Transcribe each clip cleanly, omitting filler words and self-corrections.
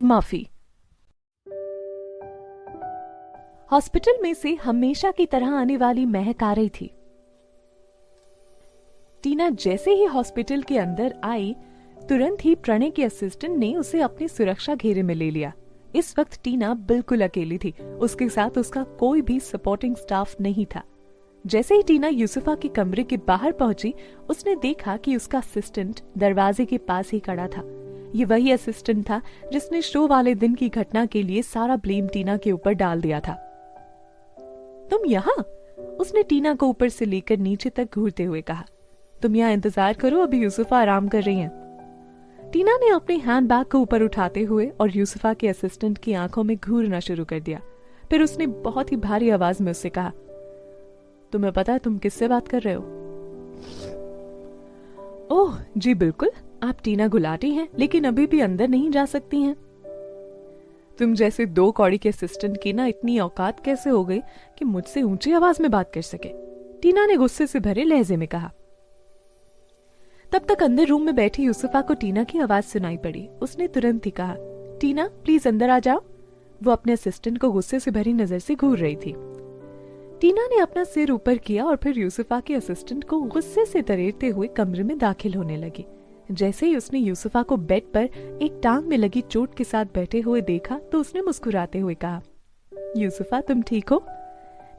माफी। हॉस्पिटल में से हमेशा की तरह आने वाली महक आ रही थी। टीना जैसे ही हॉस्पिटल के अंदर आई, तुरंत ही प्रणय के असिस्टेंट ने उसे अपने सुरक्षा घेरे में ले लिया। इस वक्त टीना बिल्कुल अकेली थी, उसके साथ उसका कोई भी सपोर्टिंग स्टाफ नहीं था। जैसे ही टीना यूसुफा के कमरे के बाहर पहुंची, उसने देखा कि उसका असिस्टेंट दरवाजे के पास ही खड़ा था। ये वही असिस्टेंट था जिसने शो वाले दिन की घटना के लिए सारा ब्लेम टीना के ऊपर डाल दिया था। तुम यहाँ? उसने टीना को ऊपर से लेकर नीचे तक घूरते हुए कहा। तुम यहाँ इंतजार करो, अभी यूसुफा आराम कर रही हैं। टीना ने अपने हैंडबैग को ऊपर उठाते हुए और यूसुफा के असिस्टेंट की आंखों में घूरना शुरू कर दिया। फिर उसने बहुत ही भारी आवाज में उससे कहा, तुम्हें पता है तुम किससे बात कर रहे हो? ओह जी बिल्कुल, आप टीना गुलाटी हैं, लेकिन अभी भी अंदर नहीं जा सकती हैं। तुम जैसे 2 कौड़ी के असिस्टेंट की ना इतनी औकात कैसे हो गई कि मुझसे ऊंची आवाज में बात कर सके? टीना ने गुस्से से भरे लहजे में कहा। तब तक अंदर रूम में बैठी यूसुफा को टीना की आवाज सुनाई पड़ी। उसने तुरंत ही कहा, टीना प्लीज अंदर आ जाओ। वो अपने असिस्टेंट को गुस्से से भरी नजर से घूर रही थी। टीना ने अपना सिर ऊपर किया और फिर यूसुफा के असिस्टेंट को गुस्से से तरेरते हुए कमरे में दाखिल होने लगी। जैसे ही उसने यूसुफा को बेड पर एक टांग में लगी चोट के साथ बैठे हुए देखा तो उसने मुस्कुराते हुए कहा, यूसुफा तुम ठीक हो?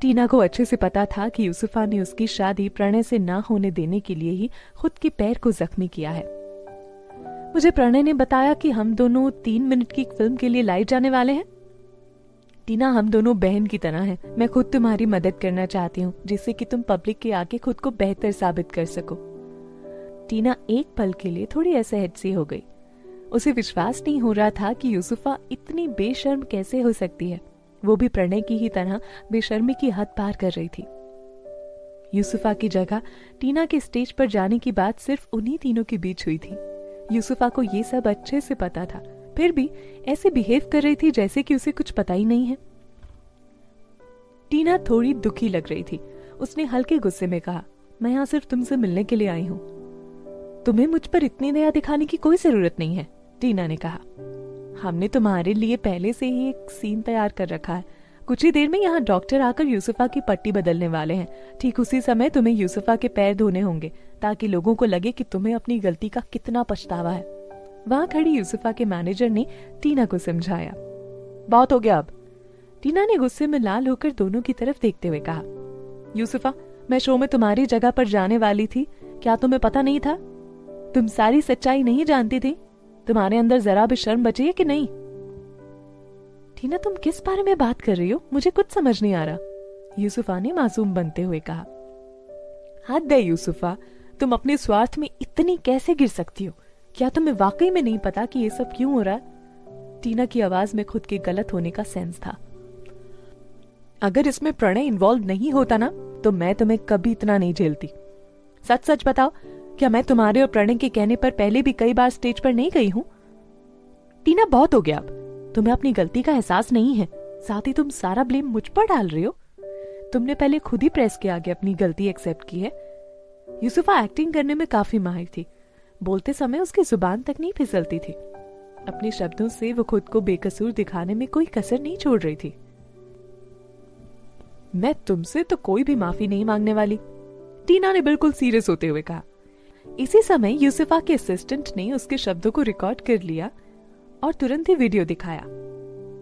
टीना को अच्छे से पता था कि यूसुफा ने उसकी शादी प्रणय से ना होने देने के लिए ही खुद के पैर को जख्मी किया है। मुझे प्रणय ने बताया कि हम दोनों 3 मिनट की फिल्म के लिए लाइव जाने वाले हैं। टीना हम दोनों बहन की तरह हैं। मैं खुद तुम्हारी मदद करना चाहती हूँ जिससे कि तुम पब्लिक के आगे खुद को बेहतर साबित कर सको। टीना एक पल के लिए थोड़ी असहज सी हो गई। उसे विश्वास नहीं हो रहा था कि यूसुफा इतनी बेशर्म कैसे हो सकती है, वो भी प्रणय की ही तरह बेशर्मी की हद पार कर रही थी। यूसुफा की जगह टीना के स्टेज पर जाने की बात सिर्फ उन्हीं तीनों के बीच हुई थी। यूसुफा को ये सब अच्छे से पता था, फिर भी ऐसे बिहेव कर रही थी जैसे कि उसे कुछ पता ही नहीं है। टीना थोड़ी दुखी लग रही थी। उसने हल्के गुस्से में कहा, मैं यहाँ सिर्फ तुमसे मिलने के लिए आई हूँ। तुम्हें मुझ पर इतनी दया दिखाने की कोई जरूरत नहीं है, टीना ने कहा। हमने तुम्हारे लिए पहले से ही एक सीन तैयार कर रखा है। कुछ ही देर में यहाँ डॉक्टर आकर यूसुफा की पट्टी बदलने वाले हैं। ठीक उसी समय तुम्हें यूसुफा के पैर धोने होंगे ताकि लोगों को लगे कि तुम्हें अपनी गलती का कितना पछतावा है। वहां खड़ी यूसुफा के मैनेजर ने टीना को समझाया। बहुत हो गया अब, टीना ने गुस्से में लाल होकर दोनों की तरफ देखते हुए कहा। यूसुफा, मैं शो में तुम्हारी जगह पर जाने वाली थी, क्या तुम्हें पता नहीं था? तुम सारी सच्चाई नहीं जानती थी? तुम्हारे अंदर जरा भी शर्म बची है कि नहीं? टीना तुम किस बारे में बात कर रही हो? मुझे कुछ समझ नहीं आ रहा, यूसुफा ने मासूम बनते हुए कहा। हद है यूसुफा, तुम अपने स्वार्थ में इतनी कैसे गिर सकती हो? क्या तुम्हें वाकई में नहीं पता कि ये सब क्यों हो रहा है? टीना की आवाज में खुद के गलत होने का सेंस था। अगर इसमें प्रणय इन्वॉल्व नहीं होता ना तो मैं तुम्हें कभी इतना नहीं झेलती। सच सच बताओ, क्या मैं तुम्हारे और प्रणय के कहने पर पहले भी कई बार स्टेज पर नहीं गई हूं? टीना बहुत हो गया अब, तुम्हें अपनी गलती का एहसास नहीं है, साथ ही तुम सारा ब्लेम मुझ पर डाल रही हो। तुमने पहले खुद ही प्रेस के आगे अपनी गलती एक्सेप्ट की है। यूसुफा एक्टिंग करने में काफी माहिर थी। बोलते समय उसकी जुबान तक नहीं फिसलती थी। अपने शब्दों से वो खुद को बेकसूर दिखाने में कोई कसर नहीं छोड़ रही थी। मैं तुमसे तो कोई भी माफी नहीं मांगने वाली, टीना ने बिल्कुल सीरियस होते हुए कहा। इसी समय यूसुफा के असिस्टेंट ने उसके शब्दों को रिकॉर्ड कर लिया और तुरंत ही वीडियो दिखाया।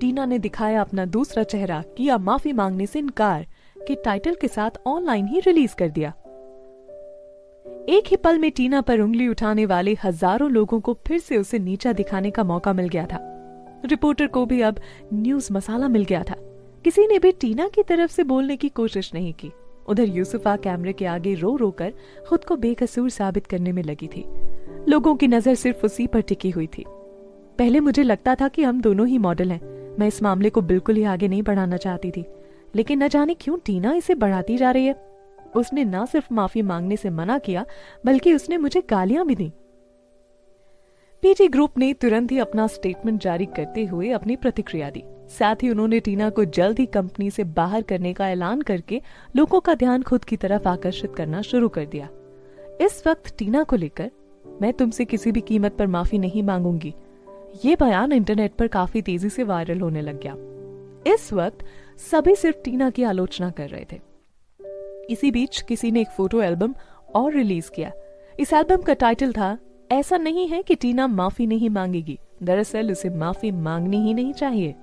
टीना ने दिखाया अपना दूसरा चेहरा, किया माफी मांगने से इनकार के टाइटल के साथ ऑनलाइन ही रिलीज कर दिया। एक ही पल में टीना पर उंगली उठाने वाले हजारों लोगों को फिर से उसे नीचा दिखाने का मौका मिल गया था। रिपोर्टर को भी अब न्यूज मसाला मिल गया था। किसी ने भी टीना की तरफ से बोलने की कोशिश नहीं की। उधर यूसुफा कैमरे के आगे रो रो कर खुद को बेकसूर साबित करने में लगी थी। लोगों की नजर सिर्फ उसी पर टिकी हुई थी। पहले मुझे लगता था कि हम दोनों ही मॉडल हैं। मैं इस मामले को बिल्कुल ही आगे नहीं बढ़ाना चाहती थी, लेकिन न जाने क्यों टीना इसे बढ़ाती जा रही है। उसने न सिर्फ माफी मांगने से मना किया, बल्कि उसने मुझे गालियां भी दी। पीजी ग्रुप ने तुरंत ही अपना स्टेटमेंट जारी करते हुए अपनी प्रतिक्रिया दी। साथ ही उन्होंने टीना को जल्द ही कंपनी से बाहर करने का ऐलान करके लोगों का ध्यान खुद की तरफ आकर्षित करना शुरू कर दिया। इस वक्त टीना को लेकर, मैं तुमसे किसी भी कीमत पर माफी नहीं मांगूंगी, ये बयान इंटरनेट पर काफी तेजी से वायरल होने लग गया। इस वक्त सभी सिर्फ टीना की आलोचना कर रहे थे। इसी बीच किसी ने एक फोटो एल्बम और रिलीज किया। इस एल्बम का टाइटल था ऐसा नहीं है कि टीना माफी नहीं मांगेगी, दरअसल उसे माफी मांगनी ही नहीं चाहिए।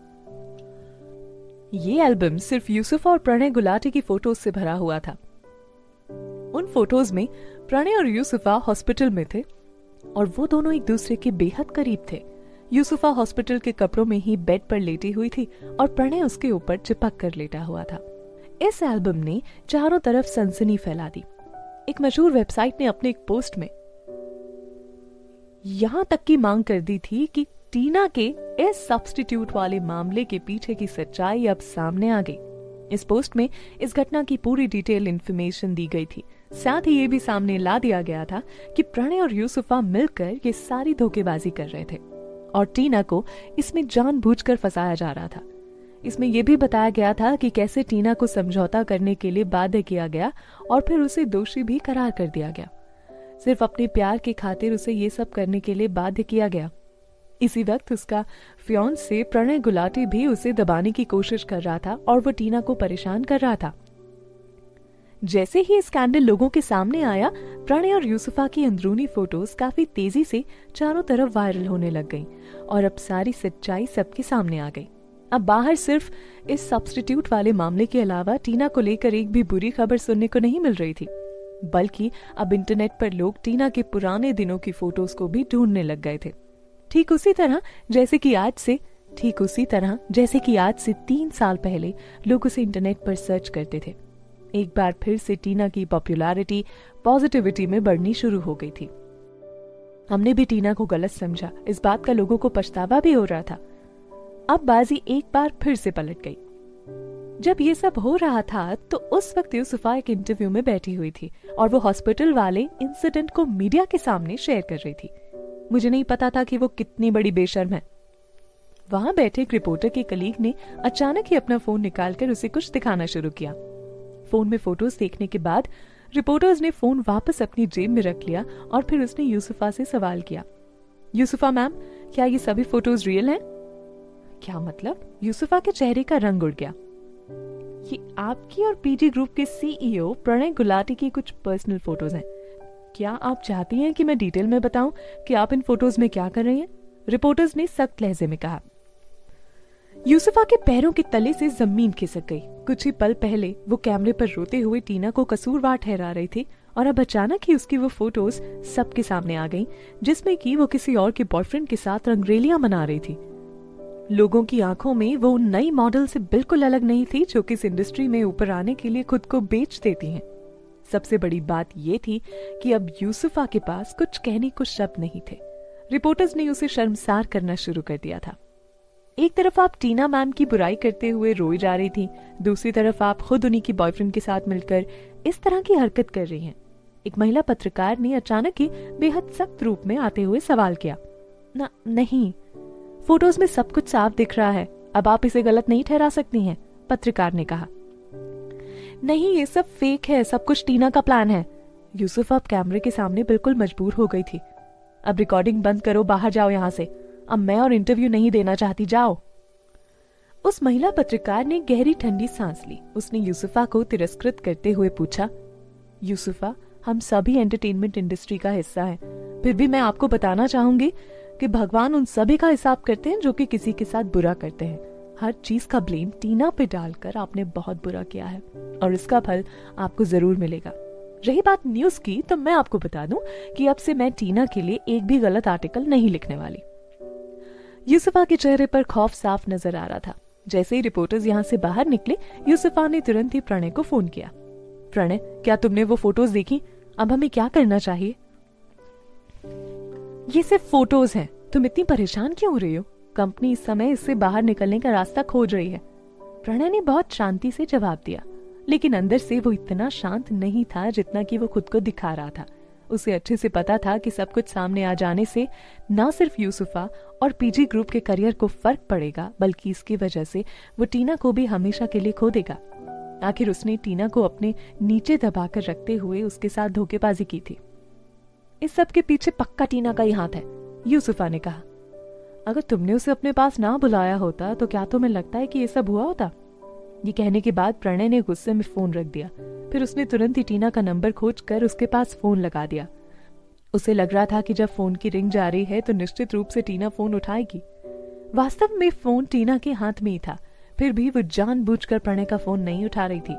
ये एल्बम सिर्फ यूसुफ और प्रणय गुलाटी की फोटोज से भरा हुआ था। उन फोटोज में प्रणय और यूसुफा हॉस्पिटल में थे और वो दोनों एक दूसरे के बेहद करीब थे। यूसुफा हॉस्पिटल के कपड़ों में ही बेड पर लेटी हुई थी और प्रणय उसके ऊपर चिपक कर लेटा हुआ था। इस एल्बम ने चारों तरफ सनसनी फैला दी। एक मशहूर वेबसाइट ने अपने एक पोस्ट में यहां तक की मांग कर दी थी कि टीना के इस सब्स्टिट्यूट वाले मामले के पीछे की सच्चाई अब सामने आ गई। इस पोस्ट में इस घटना की पूरी डिटेल इंफॉर्मेशन दी गई थी। साथ ही ये भी सामने ला दिया गया था कि प्रणय और यूसुफा मिलकर ये सारी धोखेबाजी कर रहे थे और टीना को इसमें जानबूझकर फंसाया जा रहा था। इसमें यह भी बताया गया था कि कैसे टीना को समझौता करने के लिए बाध्य किया गया और फिर उसे दोषी भी करार कर दिया गया। सिर्फ अपने प्यार की खातिर उसे ये सब करने के लिए बाध्य किया गया। इसी वक्त उसका फियांसे प्रणय गुलाटी भी उसे दबाने की कोशिश कर रहा था और वो टीना को परेशान कर रहा था। जैसे ही स्कैंडल लोगों के सामने आया, प्रणय और यूसुफा की अंदरूनी फोटोज काफी तेजी से चारों तरफ वायरल होने लग गईं और अब सारी सच्चाई सबके सामने आ गई। अब बाहर सिर्फ इस सब्स्टिट्यूट वाले मामले के अलावा टीना को लेकर एक भी बुरी खबर सुनने को नहीं मिल रही थी, बल्कि अब इंटरनेट पर लोग टीना के पुराने दिनों की फोटोज को भी ढूंढने लग गए थे। ठीक उसी तरह जैसे कि आज से 3 साल पहले लोग उसे इंटरनेट पर सर्च करते थे। एक बार फिर से टीना की पॉपुलैरिटी पॉजिटिविटी में बढ़नी शुरू हो गई थी। हमने भी टीना को गलत समझा, इस बात का लोगों को पछतावा भी हो रहा था। अब बाजी एक बार फिर से पलट गई। जब ये सब हो रहा था तो उस वक्त यूसुफा एक इंटरव्यू में बैठी हुई थी और वो हॉस्पिटल वाले इंसिडेंट को मीडिया के सामने शेयर कर रही थी। मुझे नहीं पता था कि वो कितनी बड़ी बेशर्म है। वहां बैठे एक रिपोर्टर के कलीग ने अचानक ही अपना फोन निकालकर उसे कुछ दिखाना शुरू किया। फोन में फोटोज देखने के बाद रिपोर्टर्स ने फोन वापस अपनी जेब में रख लिया और फिर उसने यूसुफा से सवाल किया, यूसुफा मैम, क्या ये सभी फोटोज रियल हैं? क्या मतलब? यूसुफा के चेहरे का रंग उड़ गया। ये आपकी और पीजी ग्रुप के सीईओ प्रणय गुलाटी की कुछ पर्सनल फोटोज हैं। क्या आप चाहती हैं कि मैं डिटेल में बताऊं कि आप इन फोटोज में क्या कर रही हैं? रिपोर्टर्स ने सख्त लहजे में कहा। यूसुफा के पैरों के तले से जमीन खिसक गई। कुछ ही पल पहले वो कैमरे पर रोते हुए टीना को कसूरवार ठहरा रही थी और अब अचानक ही उसकी वो फोटोज सबके सामने आ गईं, जिसमें कि वो किसी और के बॉयफ्रेंड के साथ रंगरेलियां मना रही थी। लोगों की आंखों में वो नई मॉडल से बिल्कुल अलग नहीं थी जो कि इस इंडस्ट्री में ऊपर आने के लिए खुद को बेच देती हैं। सबसे बड़ी बात ये थी कि अब यूसुफा के पास कुछ कहने को शब्द नहीं थे। रिपोर्टर्स ने उसे शर्मसार करना शुरू कर दिया था। एक तरफ आप टीना मैम की बुराई करते हुए रोई जा रही थी, दूसरी तरफ आप खुद उन्हीं की बॉयफ्रेंड के साथ मिलकर इस तरह की हरकत कर रही हैं। एक महिला पत्रकार ने अचानक ही बेहद सख्त रूप में आते हुए सवाल किया, नहीं, फोटोज में सब कुछ साफ दिख रहा है, अब आप इसे गलत नहीं ठहरा सकती हैं। पत्रकार ने कहा, नहीं, ये सब फेक है, सब कुछ टीना का प्लान है। यूसुफ अब कैमरे के सामने बिल्कुल मजबूर हो गई थी। अब रिकॉर्डिंग बंद करो, बाहर जाओ यहाँ से, अब मैं और इंटरव्यू नहीं देना चाहती, जाओ। उस महिला पत्रकार ने गहरी ठंडी सांस ली। उसने यूसुफा को तिरस्कृत करते हुए पूछा, यूसुफा, हम सभी एंटरटेनमेंट इंडस्ट्री का हिस्सा हैं, फिर भी मैं आपको बताना चाहूंगी कि भगवान उन सभी का हिसाब करते हैं जो कि किसी के साथ बुरा करते हैं। हर चीज का ब्लेम टीना पे डालकर आपने बहुत बुरा किया है और इसका फल आपको जरूर मिलेगा। रही बात न्यूज की, तो मैं आपको बता दूं कि अब से मैं टीना के लिए एक भी गलत आर्टिकल नहीं लिखने वाली। यूसुफा के चेहरे पर खौफ साफ नजर आ रहा था। जैसे ही रिपोर्टर्स यहाँ से बाहर निकले, यूसुफा ने तुरंत ही प्रणय को फोन किया। प्रणय, क्या तुमने वो फोटोज देखी? अब हमें क्या करना चाहिए? ये सिर्फ फोटोज हैं, तुम इतनी परेशान क्यों हो रही हो? कंपनी इस समय इससे बाहर निकलने का रास्ता खोज रही है। प्रणय ने बहुत शांति से जवाब दिया, लेकिन अंदर से वो इतना शांत नहीं था जितना कि वो खुद को दिखा रहा था। उसे अच्छे से पता था कि सब कुछ सामने आ जाने से न सिर्फ यूसुफा और पीजी ग्रुप के करियर को फर्क पड़ेगा, बल्कि इसकी वजह से वो टीना को भी हमेशा के लिए खो देगा। आखिर उसने टीना को अपने नीचे दबाकर रखते हुए उसके साथ धोखेबाजी की थी। इस सब के पीछे पक्का टीना का ही हाथ है, यूसुफा ने कहा। अगर तुमने उसे अपने पास ना बुलाया होता तो क्या तुम्हें लगता है कि ये सब हुआ होता? ये कहने के बाद प्रणय ने गुस्से में फोन रख दिया। फिर उसने तुरंत ही टीना का नंबर खोजकर उसके पास फोन लगा दिया। उसे लग रहा था कि जब फोन की रिंग जा रही है तो निश्चित रूप से टीना फोन उठाएगी। वास्तव में फोन टीना के हाथ में ही था, फिर भी वो जानबूझकर प्रणय का फोन नहीं उठा रही थी।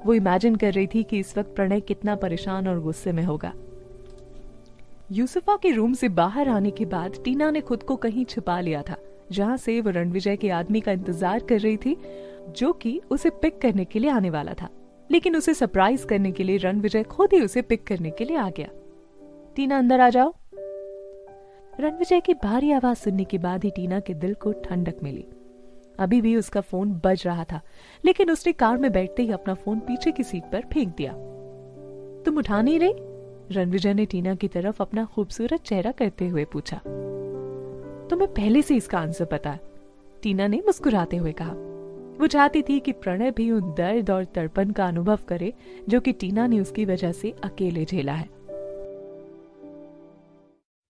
वो इमेजिन कर रही थी कि इस वक्त प्रणय कितना परेशान और गुस्से में होगा। यूसुफा के रूम से बाहर आने के बाद टीना ने खुद को कहीं छिपा लिया था, जहां से वो रणविजय के आदमी का इंतजार कर रही थी, जो कि उसे पिक करने के लिए आने वाला था। लेकिन उसे सरप्राइज करने के लिए रणविजय खुद ही उसे पिक करने के लिए आ गया। टीना, अंदर आ जाओ। रणविजय की भारी आवाज सुनने के बाद ही टीना के दिल को ठंडक मिली। अभी भी उसका फोन बज रहा था, लेकिन उसने कार में बैठते ही अपना फोन पीछे की सीट पर फेंक दिया। तुम उठा नहीं रही? रणविजय ने टीना की तरफ अपना खूबसूरत चेहरा करते हुए पूछा। तुम्हें पहले से इसका आंसर पता है, टीना ने मुस्कुराते हुए कहा। वो चाहती थी कि प्रणय भी उन दर्द और तड़पन का अनुभव करे जो कि टीना ने उसकी वजह से अकेले झेला है।